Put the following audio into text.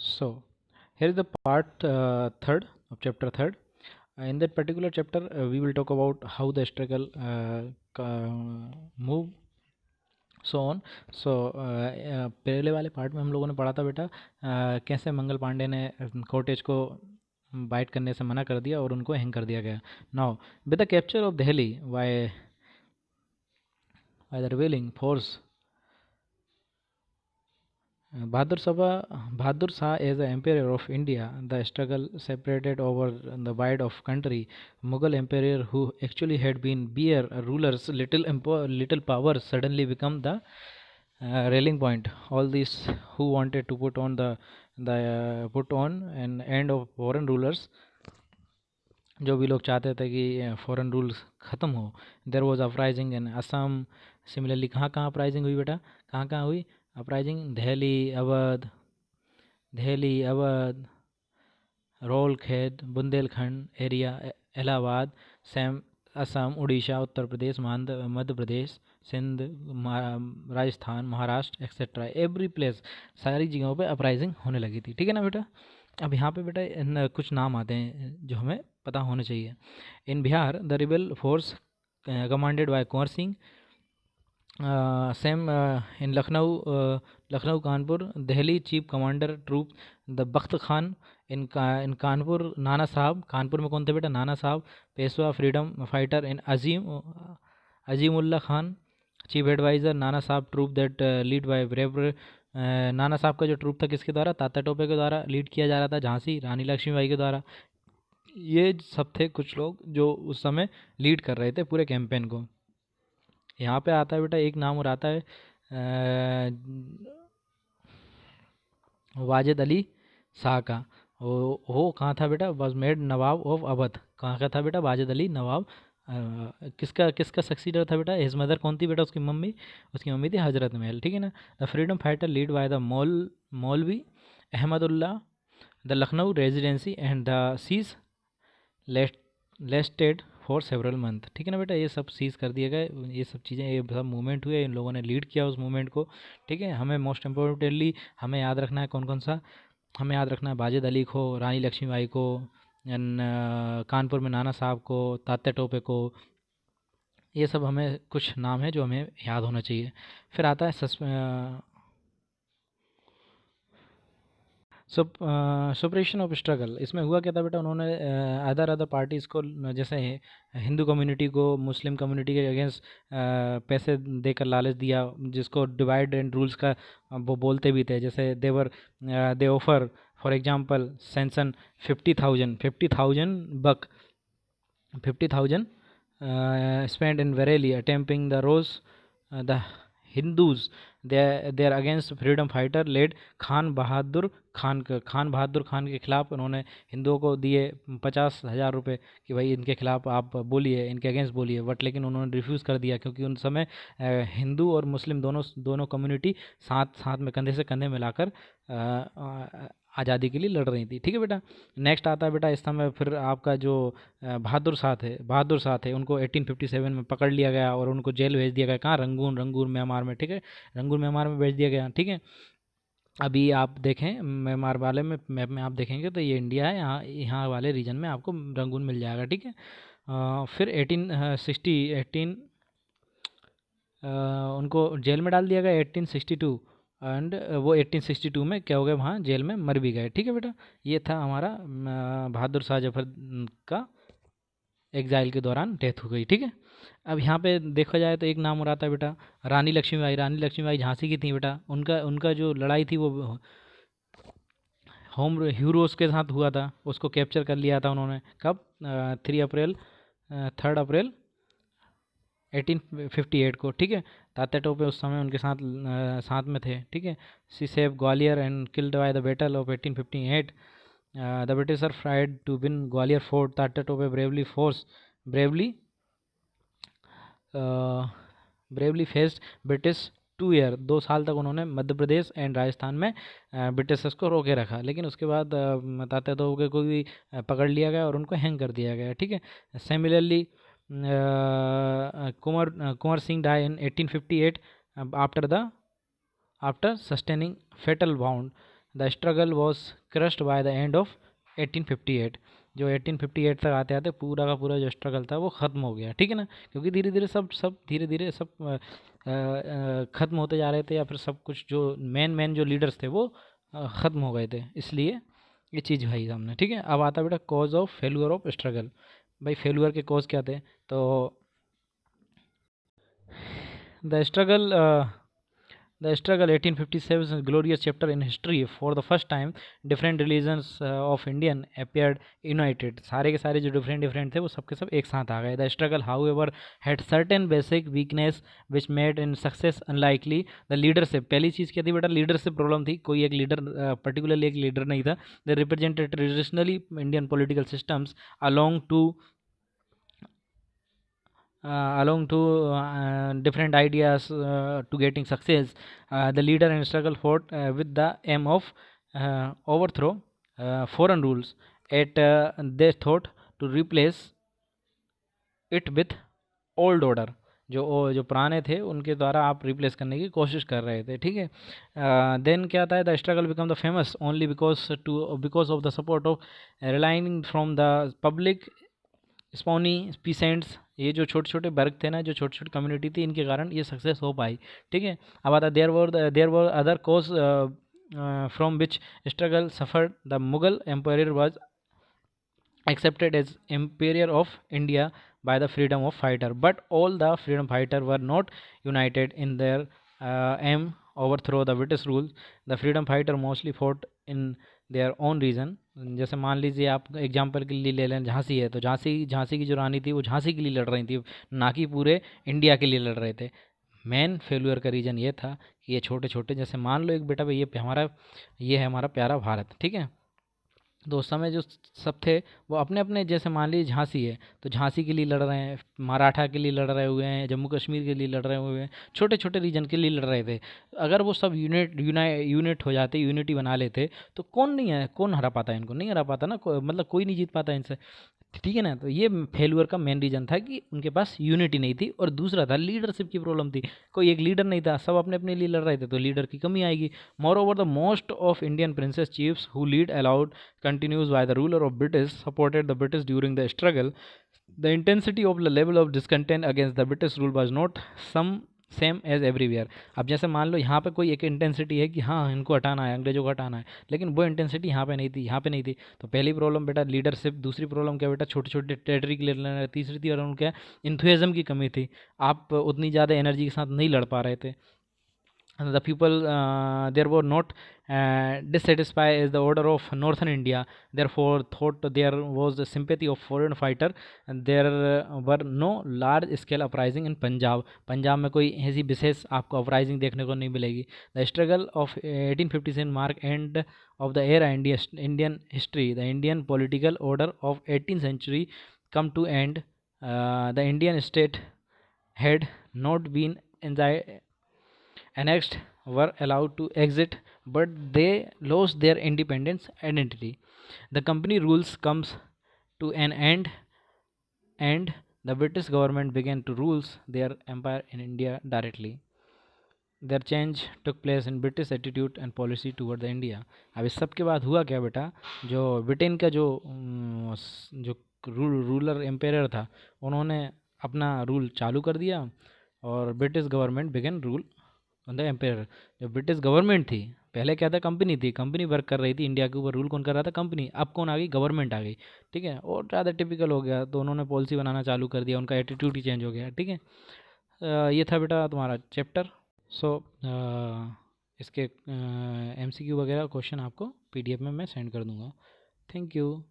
So, here is the part third of chapter third. In that particular chapter, we will talk about how the struggle move so on. So पहले वाले part में हम लोगों ने पढ़ा था बेटा कैसे मंगल पांडे ने कॉटेज को बाइट करने से मना कर दिया और उनको हैंग कर दिया गया. Now with the capture of Delhi by the revealing force Bahadur Shah as the emperor of India, the struggle separated over the wide of country. Mughal emperor, who actually had been bare rulers, little power, suddenly become the railing point. All these who wanted to put on an end of foreign rulers, जो भी लोग चाहते थे कि foreign rules ख़त्म हो. There was uprising in Assam. Similarly कहाँ कहाँ अपराइजिंग हुई बेटा, कहाँ कहाँ हुई uprising? Delhi, Awadh, Rohilkhand, Bundelkhand area, Allahabad, Assam, Orissa, Uttar Pradesh, Madhya Pradesh, Sindh, Rajasthan, Maharashtra etcetera. Every place, सारी जगहों पे अपराइजिंग होने लगी थी. ठीक है ना बेटा. अब यहाँ पे बेटा कुछ नाम आते हैं जो हमें पता होने चाहिए. In Bihar the rebel force commanded by Kunwar Singh. Same in Lucknow Kanpur Delhi chief commander troop the Bakht Khan. In Kanpur Nana Sahab. Kanpur में कौन थे बेटा? Nana Sahab. Peshwa freedom fighter in Azimullah Khan. Chief adviser Nana Sahab troop that lead by braver. Nana Sahab का जो ट्रूप था किसके द्वारा? तात्या टोपे के द्वारा लीड किया जा रहा था. झांसी रानी लक्ष्मीबाई के द्वारा. ये सब थे कुछ लोग जो उस समय लीड कर रहे थे पूरे कैंपेन को. यहाँ पे आता है बेटा एक नाम और आता है वाजिद अली शाह का. वो कहाँ था बेटा? Was made Nawab of Awadh. कहाँ का था बेटा? वाजिद अली नवाब. किसका किसका सक्सीडर था बेटा? हिज मदर कौन थी बेटा? उसकी मम्मी थी हजरत महल. ठीक है ना. The freedom fighter lead by the Maulvi Ahmadullah. The Lucknow Residency and the siege lasted for several month. ठीक है ना बेटा. ये सब सीज कर दिए गए. ये सब चीज़ें, ये सब मूवमेंट हुए, इन लोगों ने लीड किया उस मूवमेंट को. ठीक है. हमें मोस्ट इम्पोर्टेंटली हमें याद रखना है कौन कौन सा. हमें याद रखना है वाजिद अली को, रानी लक्ष्मीबाई को, कानपुर में नाना साहब को, तात्या टोपे को. ये सब हमें कुछ नाम है जो हमें याद होना चाहिए. फिर आता है सुपरेशन ऑफ स्ट्रगल. इसमें हुआ क्या था बेटा? उन्होंने अदर पार्टीज़ को, जैसे हिंदू कम्युनिटी को मुस्लिम कम्युनिटी के अगेंस्ट पैसे देकर लालच दिया, जिसको डिवाइड एंड रूल्स का वो बोलते भी थे. जैसे they offer for example sanction 50,000 buck 50,000 spent in Bareilly attempting the rose. The Hindus they are against freedom fighter led Khan Bahadur Khan के खिलाफ उन्होंने हिंदुओं को दिए 50,000 रुपये कि भाई इनके खिलाफ आप बोलिए, इनके अगेंस्ट बोलिए. बट लेकिन उन्होंने रिफ्यूज़ कर दिया क्योंकि उन समय हिंदू और मुस्लिम दोनों कम्युनिटी साथ में कंधे से कंधे मिलाकर आज़ादी के लिए लड़ रही थी. ठीक है बेटा. नेक्स्ट आता है बेटा इस समय फिर आपका जो बहादुर शाह थे उनको 1857 में पकड़ लिया गया और उनको जेल भेज दिया गया. कहाँ? रंगून म्यांमार में. ठीक है. रंगून म्यांमार में भेज दिया गया. ठीक है. अभी आप देखें म्यांमार वाले में मैप में आप देखेंगे तो ये इंडिया है. यहाँ वाले रीजन में आपको रंगून मिल जाएगा. ठीक है. फिर 1860 उनको जेल में डाल दिया गया 1862. एंड वो 1862 में क्या हो गया? वहाँ जेल में मर भी गए. ठीक है बेटा. ये था हमारा बहादुर शाह जफर का एग्जाइल के दौरान डेथ हो गई. ठीक है. अब यहाँ पे देखा जाए तो एक नाम और आता है बेटा रानी लक्ष्मीबाई झांसी की थी बेटा. उनका जो लड़ाई थी वो होम हीरोज़ के साथ हुआ था. उसको कैप्चर कर लिया था उन्होंने. कब? 3 अप्रैल 1858 को. ठीक है. तात्या टोपे उस समय उनके साथ में थे. ठीक है. She save Gwalior and killed by the battle of 1858. The British are tried to win Gwalior fort. Tatya Tope bravely faced British 2 year. 2 साल तक उन्होंने मध्य प्रदेश एंड राजस्थान में ब्रिटिशर्स को रोके रखा. लेकिन उसके बाद तात्या टोपे को भी पकड़ लिया गया और उनको हैंग कर दिया गया. ठीक है. Similarly Kunwar Singh die in 1858 after sustaining fatal wound. The struggle was crushed by the end of 1858। जो 1858 तक आते आते पूरा का पूरा जो स्ट्रगल था वो ख़त्म हो गया, ठीक है ना, क्योंकि धीरे धीरे सब धीरे धीरे सब ख़त्म होते जा रहे थे, या फिर सब कुछ जो मेन जो लीडर्स थे वो ख़त्म हो गए थे, इसलिए ये चीज़ भाई सामने, ठीक है। अब आता बेटा cause of failure of struggle. भाई फेल्यूर के कॉज क्या थे? तो the struggle The struggle 1857 is a glorious chapter in history. For the first time, different religions of Indian appeared united. सारे के सारे जो different थे वो सब के सब एक साथ आ गए. The struggle, however, had certain basic weakness which made in success unlikely. The leadership, पहली चीज़ क्या थी बेटा? leadership problem थी. कोई एक leader particularly एक leader नहीं था. They represented traditionally Indian political systems along to different ideas to getting success. The leader in struggle fought with the aim of overthrow foreign rules. They thought to replace it with old order. जो पुराने थे उनके द्वारा आप replace करने की कोशिश कर रहे थे, ठीक है। देन क्या था? The struggle become the famous only because of the support of relying from the public स्पॉनी पीसेंट्स। ये जो छोटे छोटे वर्ग थे ना, जो छोटी छोटी कम्युनिटी थी, इनके कारण ये सक्सेस हो पाई, ठीक है। अब आता there were other cause from which struggle suffered. The Mughal empire was accepted as empire of India by the freedom of fighter, but all the freedom fighter were not united in their aim overthrow the British rule. The freedom fighter mostly fought in their own region. जैसे मान लीजिए आप example के लिए ले लें, झांसी है, तो झांसी की जो रानी थी वो झांसी के लिए लड़ रही थी, ना कि पूरे इंडिया के लिए लड़ रहे थे। मेन फेल्यूर का रीज़न ये था कि ये छोटे छोटे, जैसे मान लो एक बेटा भाई ये है हमारा प्यारा भारत, ठीक है। तो उस समय जो सब थे वो अपने अपने, जैसे मान लीजिए झांसी है तो झांसी के लिए लड़ रहे हैं, मराठा के लिए लड़ रहे हुए हैं, जम्मू कश्मीर के लिए लड़ रहे हुए हैं, छोटे छोटे रीजन के लिए लड़ रहे थे। अगर वो सब यूनिट हो जाते, यूनिटी बना लेते, तो कौन हरा पाता है इनको? नहीं हरा पाता ना, मतलब कोई नहीं जीत पाता इनसे, ठीक है ना। तो ये फेल्यूर का मेन रीज़न था कि उनके पास यूनिटी नहीं थी, और दूसरा था लीडरशिप की प्रॉब्लम थी। कोई एक लीडर नहीं था, सब अपने अपने लिए लड़ रहे थे, तो लीडर की कमी आएगी। More over the most of Indian princess chiefs who lead allowed continues by the ruler of British supported the British during the struggle. The intensity of the level of discontent against the British rule was not same as everywhere. अब जैसे मान लो यहाँ पे कोई एक intensity है कि हाँ इनको हटाना है, अंग्रेजों को हटाना है, लेकिन वो इंटेंसिटी यहाँ पे नहीं थी, यहाँ पे नहीं थी। तो पहली प्रॉब्लम बेटा लीडरशिप, दूसरी प्रॉब्लम क्या बेटा? छोटे छोटे टेरिटरी के लिए लड़ना, तीसरी थी और उनके इंथुएज़म की कमी थी, आप उतनी ज़्यादा एनर्जी के साथ नहीं लड़ पा रहे थे। The people there were not dissatisfied as the order of northern India, therefore thought there was the sympathy of foreign fighter, and there were no large scale uprising in Punjab में कोई ऐसी विशेष आपको अपराइजिंग देखने को नहीं मिलेगी। The struggle of 1857 mark and of the era Indian history. The Indian political order of 18th century come to end. The Indian state had not been annexed, were allowed to exit, but they lost their independence identity. The company rules comes to an end, and the British government began to rule their empire in India directly. Their change took place in British attitude and policy toward the India. अब इस सब के बाद हुआ क्या बेटा? जो Britain का जो रूलर एम्पायर था, उन्होंने अपना रूल चालू कर दिया, और British government began rule on the empire. जो ब्रिटिश गवर्नमेंट थी, पहले क्या था? कंपनी थी, कंपनी वर्क कर रही थी इंडिया के ऊपर, रूल कौन कर रहा था? कंपनी। अब कौन आ गई? गवर्नमेंट आ गई, ठीक है। और ज़्यादा टिपिकल हो गया, तो उन्होंने पॉलिसी बनाना चालू कर दिया, उनका एटीट्यूड ही चेंज हो गया, ठीक है। ये था बेटा तुम्हारा चैप्टर। सो इसके MCQ वगैरह क्वेश्चन आपको PDF में मैं सेंड कर दूँगा। Thank you.